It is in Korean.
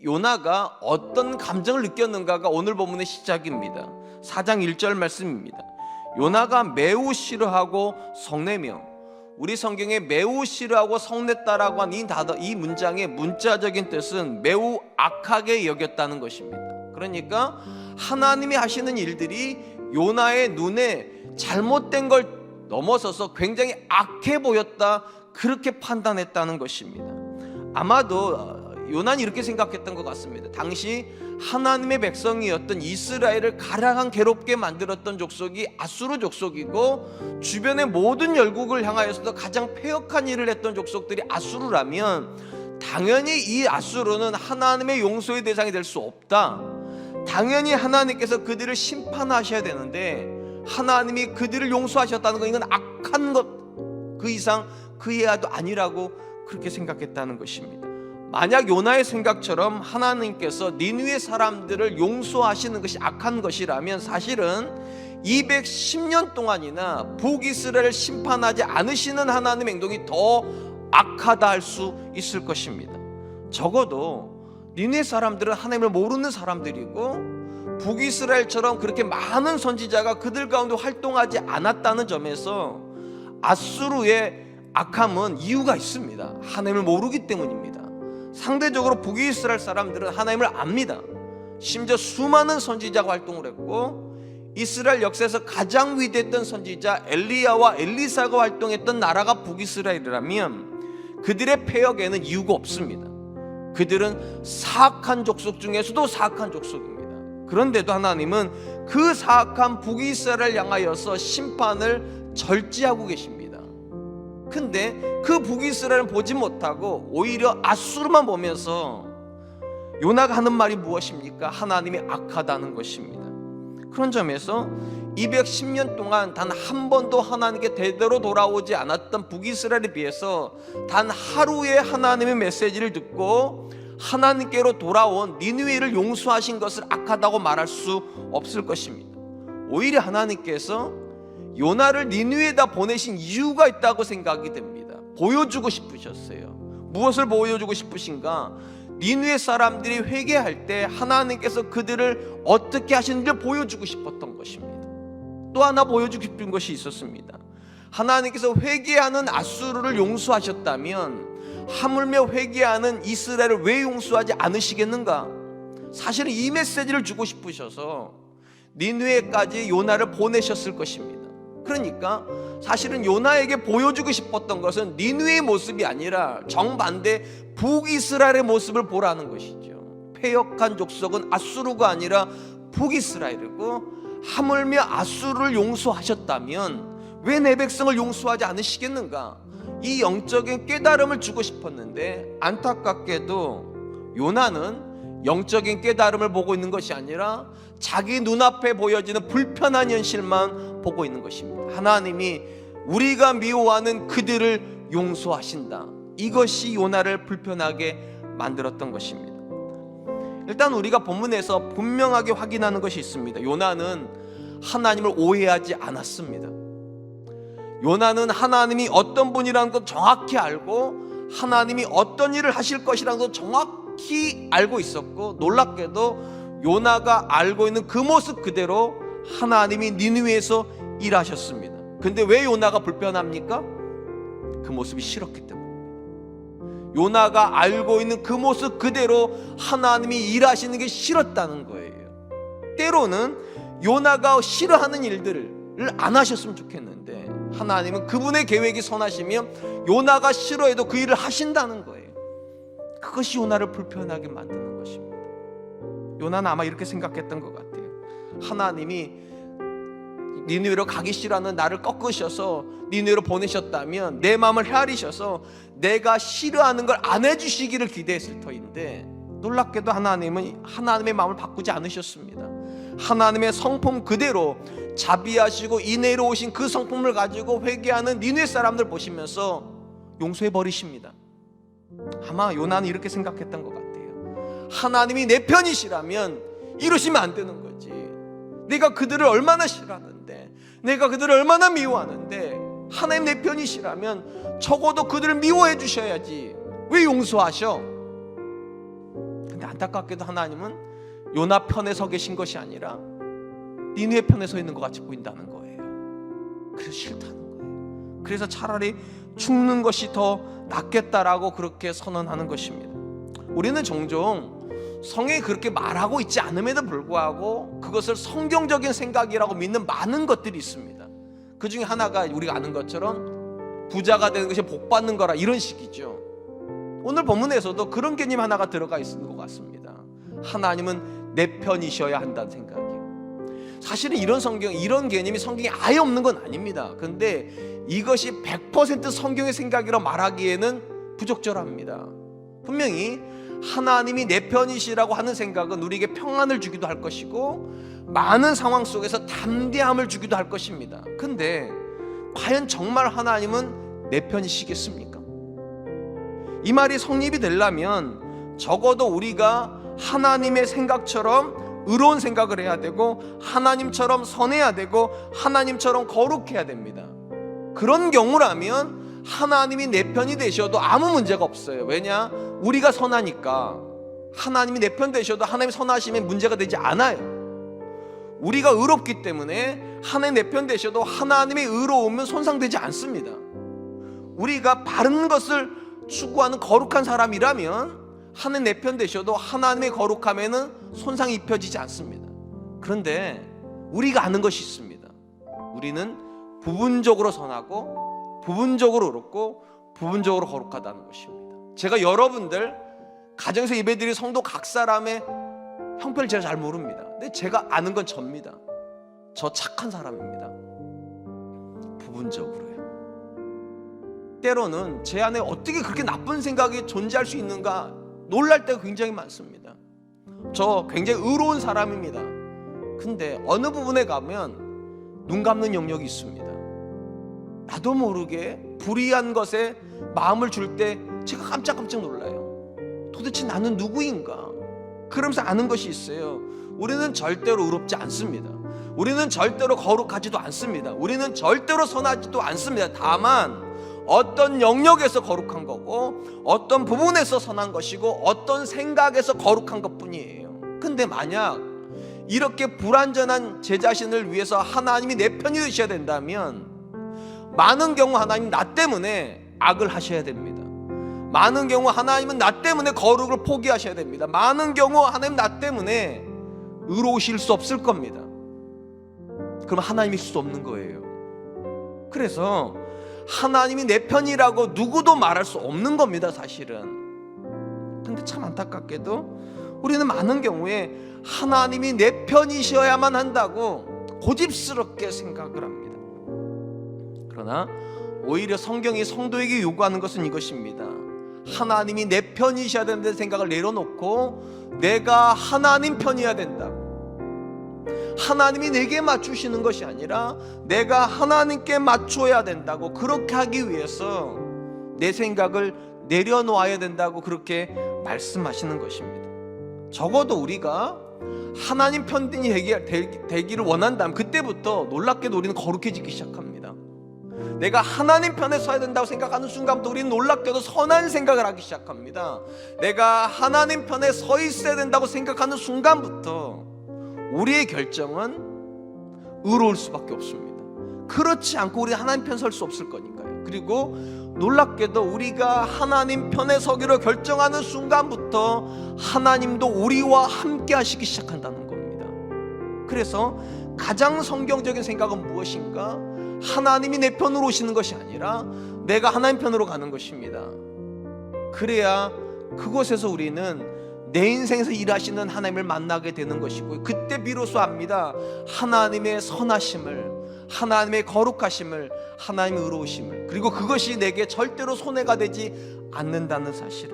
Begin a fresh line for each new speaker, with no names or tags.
요나가 어떤 감정을 느꼈는가가 오늘 본문의 시작입니다. 4장 1절 말씀입니다. 요나가 매우 싫어하고 성내며, 우리 성경에 매우 싫어하고 성냈다라고 한 이 문장의 문자적인 뜻은 매우 악하게 여겼다는 것입니다. 그러니까 하나님이 하시는 일들이 요나의 눈에 잘못된 걸 넘어서서 굉장히 악해 보였다, 그렇게 판단했다는 것입니다. 아마도 요나는 이렇게 생각했던 것 같습니다. 당시 하나님의 백성이었던 이스라엘을 가장 괴롭게 만들었던 족속이 아수르 족속이고, 주변의 모든 열국을 향하여서도 가장 패역한 일을 했던 족속들이 아수르라면 당연히 이 아수르는 하나님의 용서의 대상이 될 수 없다. 당연히 하나님께서 그들을 심판하셔야 되는데 하나님이 그들을 용서하셨다는 건 이건 악한 것, 그 이상 그 이하도 아니라고 그렇게 생각했다는 것입니다. 만약 요나의 생각처럼 하나님께서 니느웨 사람들을 용서하시는 것이 악한 것이라면 사실은 210년 동안이나 북이스라엘을 심판하지 않으시는 하나님의 행동이 더 악하다 할 수 있을 것입니다. 적어도 니느웨 사람들은 하나님을 모르는 사람들이고 북이스라엘처럼 그렇게 많은 선지자가 그들 가운데 활동하지 않았다는 점에서 아수르의 악함은 이유가 있습니다. 하나님을 모르기 때문입니다. 상대적으로 북이스라엘 사람들은 하나님을 압니다. 심지어 수많은 선지자가 활동을 했고, 이스라엘 역사에서 가장 위대했던 선지자 엘리야와 엘리사가 활동했던 나라가 북이스라엘이라면 그들의 패역에는 이유가 없습니다. 그들은 사악한 족속 중에서도 사악한 족속입니다. 그런데도 하나님은 그 사악한 북이스라엘을 향하여서 심판을 절제하고 계십니다. 근데 그 북이스라엘은 보지 못하고 오히려 아수르만 보면서 요나가 하는 말이 무엇입니까? 하나님이 악하다는 것입니다. 그런 점에서 210년 동안 단 한 번도 하나님께 대대로 돌아오지 않았던 북이스라엘에 비해서 단 하루의 하나님의 메시지를 듣고 하나님께로 돌아온 니느웨를 용서하신 것을 악하다고 말할 수 없을 것입니다. 오히려 하나님께서 요나를 니느웨에다 보내신 이유가 있다고 생각이 됩니다. 보여주고 싶으셨어요. 무엇을 보여주고 싶으신가? 니느웨 사람들이 회개할 때 하나님께서 그들을 어떻게 하시는지를 보여주고 싶었던 것입니다. 또 하나 보여주고 싶은 것이 있었습니다. 하나님께서 회개하는 아수르를 용서하셨다면 하물며 회개하는 이스라엘을 왜 용서하지 않으시겠는가? 사실은 이 메시지를 주고 싶으셔서 니느웨까지 요나를 보내셨을 것입니다. 그러니까 사실은 요나에게 보여주고 싶었던 것은 니느웨의 모습이 아니라 정반대 북이스라엘의 모습을 보라는 것이죠. 패역한 족속은 아수르가 아니라 북이스라엘이고, 하물며 아수르를 용서하셨다면 왜 내 백성을 용서하지 않으시겠는가? 이 영적인 깨달음을 주고 싶었는데 안타깝게도 요나는 영적인 깨달음을 보고 있는 것이 아니라 자기 눈앞에 보여지는 불편한 현실만 보고 있는 것입니다. 하나님이 우리가 미워하는 그들을 용서하신다, 이것이 요나를 불편하게 만들었던 것입니다. 일단 우리가 본문에서 분명하게 확인하는 것이 있습니다. 요나는 하나님을 오해하지 않았습니다. 요나는 하나님이 어떤 분이라는 것 정확히 알고 하나님이 어떤 일을 하실 것이라는 것 정확히 알고 있었고, 놀랍게도 요나가 알고 있는 그 모습 그대로 하나님이 니느웨에서 일하셨습니다. 근데 왜 요나가 불편합니까? 그 모습이 싫었기 때문입니다. 요나가 알고 있는 그 모습 그대로 하나님이 일하시는 게 싫었다는 거예요. 때로는 요나가 싫어하는 일들을 안 하셨으면 좋겠는데 하나님은 그분의 계획이 선하시면 요나가 싫어해도 그 일을 하신다는 거예요. 그것이 요나를 불편하게 만드는 것입니다. 요나는 아마 이렇게 생각했던 것 같아요. 하나님이 니느웨로 가기 싫어하는 나를 꺾으셔서 니느웨로 보내셨다면 내 마음을 헤아리셔서 내가 싫어하는 걸 안 해주시기를 기대했을 터인데, 놀랍게도 하나님은 하나님의 마음을 바꾸지 않으셨습니다. 하나님의 성품 그대로 자비하시고 인애로우신 그 성품을 가지고 회개하는 니느웨 사람들 보시면서 용서해 버리십니다. 아마 요나는 이렇게 생각했던 것 같아요. 하나님이 내 편이시라면 이러시면 안 되는 거지. 내가 그들을 얼마나 싫어하는데, 내가 그들을 얼마나 미워하는데, 하나님 내 편이시라면 적어도 그들을 미워해 주셔야지 왜 용서하셔? 근데 안타깝게도 하나님은 요나 편에 서 계신 것이 아니라 니느웨 편에 서 있는 것 같이 보인다는 거예요. 그래서 싫다는 거예요. 그래서 차라리 죽는 것이 더 낫겠다라고 그렇게 선언하는 것입니다. 우리는 종종 성경이 그렇게 말하고 있지 않음에도 불구하고 그것을 성경적인 생각이라고 믿는 많은 것들이 있습니다. 그 중에 하나가 우리가 아는 것처럼 부자가 되는 것이 복 받는 거라, 이런 식이죠. 오늘 본문에서도 그런 개념 하나가 들어가 있는 것 같습니다. 하나님은 내 편이셔야 한다는 생각이에요. 사실은 이런 개념이 성경에 아예 없는 건 아닙니다. 그런데 이것이 100% 성경의 생각이라고 말하기에는 부적절합니다. 분명히 하나님이 내 편이시라고 하는 생각은 우리에게 평안을 주기도 할 것이고 많은 상황 속에서 담대함을 주기도 할 것입니다. 근데 과연 정말 하나님은 내 편이시겠습니까? 이 말이 성립이 되려면 적어도 우리가 하나님의 생각처럼 의로운 생각을 해야 되고 하나님처럼 선해야 되고 하나님처럼 거룩해야 됩니다. 그런 경우라면 하나님이 내 편이 되셔도 아무 문제가 없어요. 왜냐? 우리가 선하니까. 하나님이 내 편 되셔도 하나님이 선하시면 문제가 되지 않아요. 우리가 의롭기 때문에 하나님 내 편 되셔도 하나님의 의로움은 손상되지 않습니다. 우리가 바른 것을 추구하는 거룩한 사람이라면 하나님 내 편 되셔도 하나님의 거룩함에는 손상이 입혀지지 않습니다. 그런데 우리가 아는 것이 있습니다. 우리는 부분적으로 선하고 부분적으로 의롭고 부분적으로 거룩하다는 것입니다. 제가 여러분들 가정에서 예배드린 성도 각 사람의 형편을 제가 잘 모릅니다. 근데 제가 아는 건 접니다. 저 착한 사람입니다. 부분적으로요. 때로는 제 안에 어떻게 그렇게 나쁜 생각이 존재할 수 있는가 놀랄 때가 굉장히 많습니다. 저 굉장히 의로운 사람입니다. 근데 어느 부분에 가면 눈 감는 영역이 있습니다. 나도 모르게 불의한 것에 마음을 줄 때 제가 깜짝깜짝 놀라요. 도대체 나는 누구인가? 그러면서 아는 것이 있어요. 우리는 절대로 의롭지 않습니다. 우리는 절대로 거룩하지도 않습니다. 우리는 절대로 선하지도 않습니다. 다만 어떤 영역에서 거룩한 거고 어떤 부분에서 선한 것이고 어떤 생각에서 거룩한 것뿐이에요. 근데 만약 이렇게 불완전한 제 자신을 위해서 하나님이 내 편이 되셔야 된다면 많은 경우 하나님 나 때문에 악을 하셔야 됩니다. 많은 경우 하나님은 나 때문에 거룩을 포기하셔야 됩니다. 많은 경우 하나님 나 때문에 의로우실 수 없을 겁니다. 그럼 하나님일 수 없는 거예요. 그래서 하나님이 내 편이라고 누구도 말할 수 없는 겁니다, 사실은. 근데 참 안타깝게도 우리는 많은 경우에 하나님이 내 편이셔야만 한다고 고집스럽게 생각을 합니다. 그러나 오히려 성경이 성도에게 요구하는 것은 이것입니다. 하나님이 내 편이셔야 된다는 생각을 내려놓고 내가 하나님 편이어야 된다고. 하나님이 내게 맞추시는 것이 아니라 내가 하나님께 맞춰야 된다고, 그렇게 하기 위해서 내 생각을 내려놓아야 된다고 그렇게 말씀하시는 것입니다. 적어도 우리가 하나님 편이 되기를 원한다면 그때부터 놀랍게도 우리는 거룩해지기 시작합니다. 내가 하나님 편에 서야 된다고 생각하는 순간부터 우리는 놀랍게도 선한 생각을 하기 시작합니다. 내가 하나님 편에 서 있어야 된다고 생각하는 순간부터 우리의 결정은 의로울 수밖에 없습니다. 그렇지 않고 우리 하나님 편 설 수 없을 거니까요. 그리고 놀랍게도 우리가 하나님 편에 서기로 결정하는 순간부터 하나님도 우리와 함께 하시기 시작한다는 겁니다. 그래서 가장 성경적인 생각은 무엇인가? 하나님이 내 편으로 오시는 것이 아니라 내가 하나님 편으로 가는 것입니다. 그래야 그곳에서 우리는 내 인생에서 일하시는 하나님을 만나게 되는 것이고, 그때 비로소 압니다. 하나님의 선하심을, 하나님의 거룩하심을, 하나님의 의로우심을, 그리고 그것이 내게 절대로 손해가 되지 않는다는 사실을.